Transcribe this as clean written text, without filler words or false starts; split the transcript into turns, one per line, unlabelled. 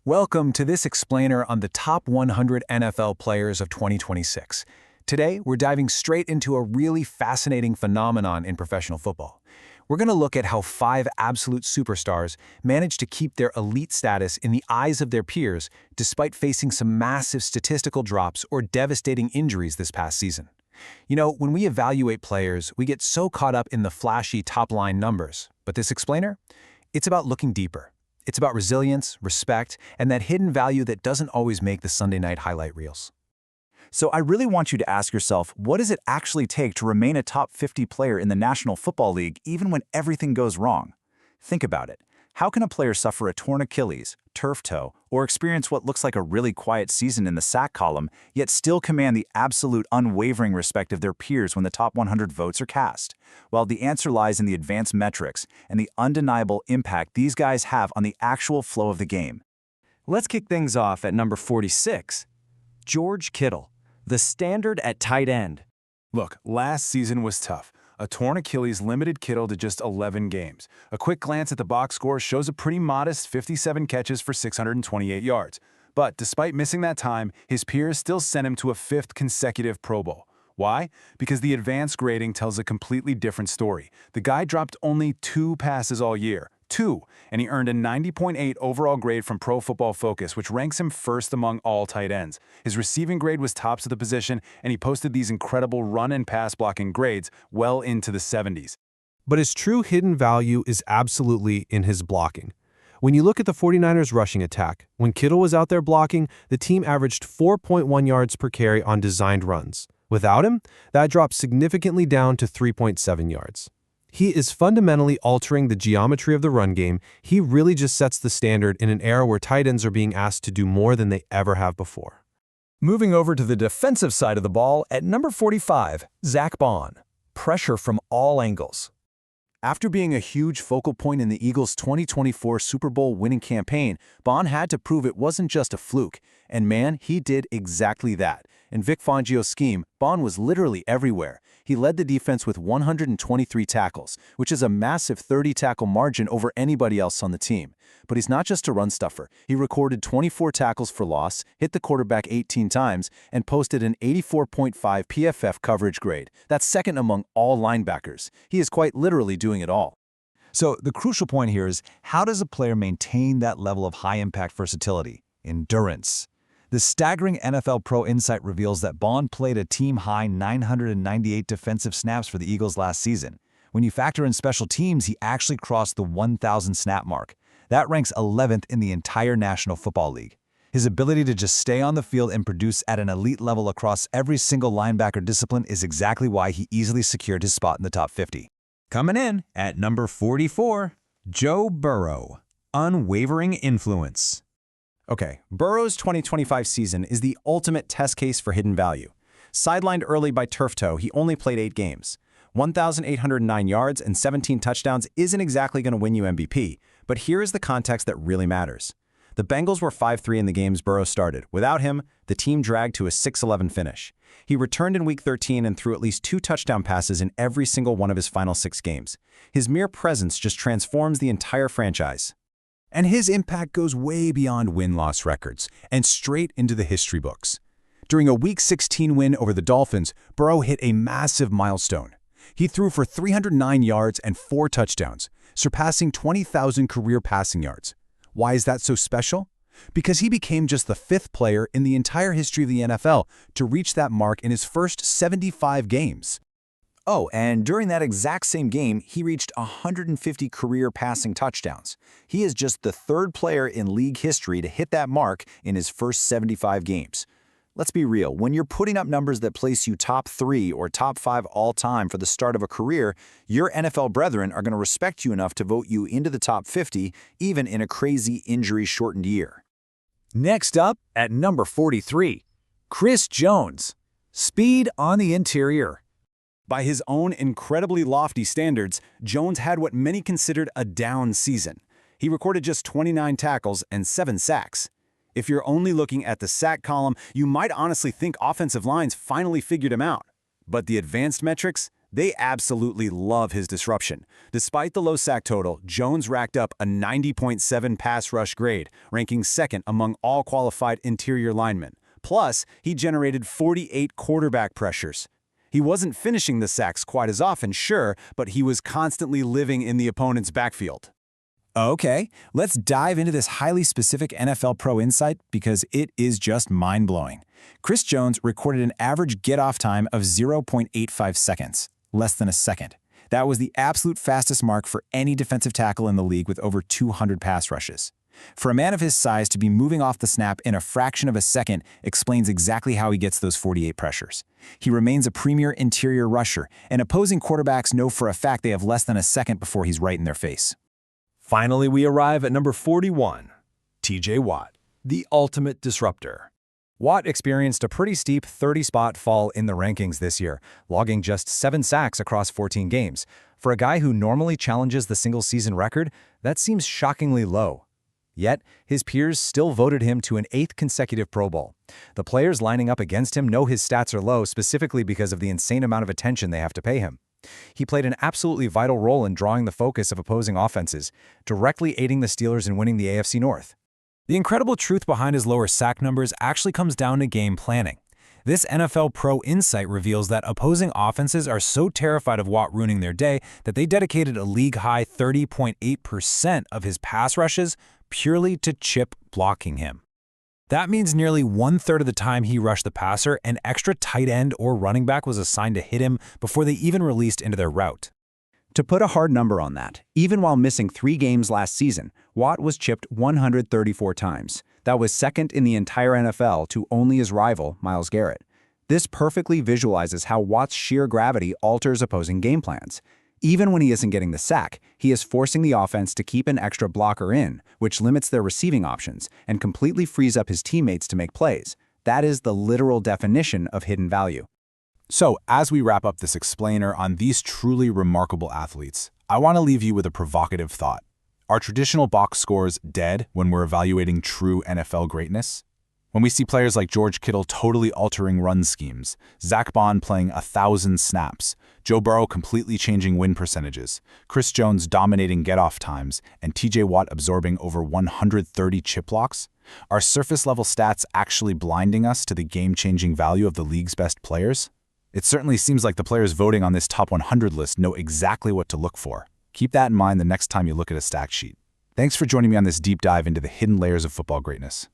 Welcome to this explainer on the top 100 NFL players of 2026. Today, we're diving straight into a really fascinating phenomenon in professional football. We're going to look at how 5 absolute superstars managed to keep their elite status in the eyes of their peers despite facing some massive statistical drops or devastating injuries this past season. You know, when we evaluate players, we get so caught up in the flashy top-line numbers. But this explainer? It's about looking deeper. It's about resilience, respect, and that hidden value that doesn't always make the Sunday night highlight reels.
So I really want you to ask yourself, what does it actually take to remain a top 50 player in the National Football League even when everything goes wrong? Think about it. How can a player suffer a torn Achilles, turf toe, or experience what looks like a really quiet season in the sack column, yet still command the absolute unwavering respect of their peers when the top 100 votes are cast? Well, the answer lies in the advanced metrics and the undeniable impact these guys have on the actual flow of the game.
Let's kick things off at number 46. George Kittle, the standard at tight end.
Look, last season was tough. A torn Achilles limited Kittle to just 11 games. A quick glance at the box score shows a pretty modest 57 catches for 628 yards. But despite missing that time, his peers still sent him to a 5th consecutive Pro Bowl. Why? Because the advanced grading tells a completely different story. The guy dropped only 2 passes all year. 2, and he earned a 90.8 overall grade from Pro Football Focus, which ranks him first among all tight ends. His receiving grade was tops of the position, and he posted these incredible run and pass blocking grades well into the 70s.
But his true hidden value is absolutely in his blocking. When you look at the 49ers' rushing attack, when Kittle was out there blocking, the team averaged 4.1 yards per carry on designed runs. Without him, that dropped significantly down to 3.7 yards. He is fundamentally altering the geometry of the run game. He really just sets the standard in an era where tight ends are being asked to do more than they ever have before.
Moving over to the defensive side of the ball, at number 45, Zach Bond. Pressure from all angles.
After being a huge focal point in the Eagles' 2024 Super Bowl winning campaign, Bond had to prove it wasn't just a fluke. And man, he did exactly that. In Vic Fangio's scheme, Bond was literally everywhere. He led the defense with 123 tackles, which is a massive 30-tackle margin over anybody else on the team. But he's not just a run stuffer. He recorded 24 tackles for loss, hit the quarterback 18 times, and posted an 84.5 PFF coverage grade. That's second among all linebackers. He is quite literally doing it all.
So the crucial point here is, how does a player maintain that level of high-impact versatility, endurance? The staggering NFL Pro Insight reveals that Bond played a team-high 998 defensive snaps for the Eagles last season. When you factor in special teams, he actually crossed the 1,000 snap mark. That ranks 11th in the entire National Football League. His ability to just stay on the field and produce at an elite level across every single linebacker discipline is exactly why he easily secured his spot in the top 50.
Coming in at number 44, Joe Burrow, unwavering influence.
Okay, Burrow's 2025 season is the ultimate test case for hidden value. Sidelined early by turf toe, he only played 8 games. 1,809 yards and 17 touchdowns isn't exactly going to win you MVP, but here is the context that really matters. The Bengals were 5-3 in the games Burrow started. Without him, the team dragged to a 6-11 finish. He returned in Week 13 and threw at least 2 touchdown passes in every single one of his final 6 games. His mere presence just transforms the entire franchise.
And his impact goes way beyond win-loss records and straight into the history books. During a Week 16 win over the Dolphins, Burrow hit a massive milestone. He threw for 309 yards and 4 touchdowns, surpassing 20,000 career passing yards. Why is that so special? Because he became just the 5th player in the entire history of the NFL to reach that mark in his first 75 games.
Oh, and during that exact same game, he reached 150 career passing touchdowns. He is just the 3rd player in league history to hit that mark in his first 75 games. Let's be real, when you're putting up numbers that place you top 3 or top 5 all-time for the start of a career, your NFL brethren are going to respect you enough to vote you into the top 50, even in a crazy injury-shortened year.
Next up, at number 43, Chris Jones. Speed on the interior.
By his own incredibly lofty standards, Jones had what many considered a down season. He recorded just 29 tackles and 7 sacks. If you're only looking at the sack column, you might honestly think offensive lines finally figured him out. But the advanced metrics,
They absolutely love his disruption. Despite the low sack total, Jones racked up a 90.7 pass rush grade, ranking second among all qualified interior linemen. Plus, he generated 48 quarterback pressures. He wasn't finishing the sacks quite as often, sure, but he was constantly living in the opponent's backfield.
Okay, let's dive into this highly specific NFL Pro insight because it is just mind-blowing. Chris Jones recorded an average get-off time of 0.85 seconds, less than a second. That was the absolute fastest mark for any defensive tackle in the league with over 200 pass rushes. For a man of his size to be moving off the snap in a fraction of a second explains exactly how he gets those 48 pressures. He remains a premier interior rusher, and opposing quarterbacks know for a fact they have less than a second before he's right in their face.
Finally, we arrive at number 41, TJ Watt, the ultimate disruptor.
Watt experienced a pretty steep 30-spot fall in the rankings this year, logging just 7 sacks across 14 games. For a guy who normally challenges the single-season record, that seems shockingly low. Yet, his peers still voted him to an 8th consecutive Pro Bowl. The players lining up against him know his stats are low specifically because of the insane amount of attention they have to pay him. He played an absolutely vital role in drawing the focus of opposing offenses, directly aiding the Steelers in winning the AFC North.
The incredible truth behind his lower sack numbers actually comes down to game planning. This NFL Pro insight reveals that opposing offenses are so terrified of Watt ruining their day that they dedicated a league-high 30.8% of his pass rushes purely to chip blocking him. That means nearly 1/3 of the time he rushed the passer, an extra tight end or running back was assigned to hit him before they even released into their route.
To put a hard number on that, even while missing 3 games last season, Watt was chipped 134 times. That was second in the entire NFL to only his rival, Myles Garrett. This perfectly visualizes how Watt's sheer gravity alters opposing game plans. Even when he isn't getting the sack, he is forcing the offense to keep an extra blocker in, which limits their receiving options and completely frees up his teammates to make plays. That is the literal definition of hidden value.
So, as we wrap up this explainer on these truly remarkable athletes, I want to leave you with a provocative thought. Are traditional box scores dead when we're evaluating true NFL greatness? When we see players like George Kittle totally altering run schemes, Zach Bond playing 1,000 snaps, Joe Burrow completely changing win percentages, Chris Jones dominating get-off times, and TJ Watt absorbing over 130 chip blocks, are surface-level stats actually blinding us to the game-changing value of the league's best players? It certainly seems like the players voting on this top 100 list know exactly what to look for. Keep that in mind the next time you look at a stat sheet. Thanks for joining me on this deep dive into the hidden layers of football greatness.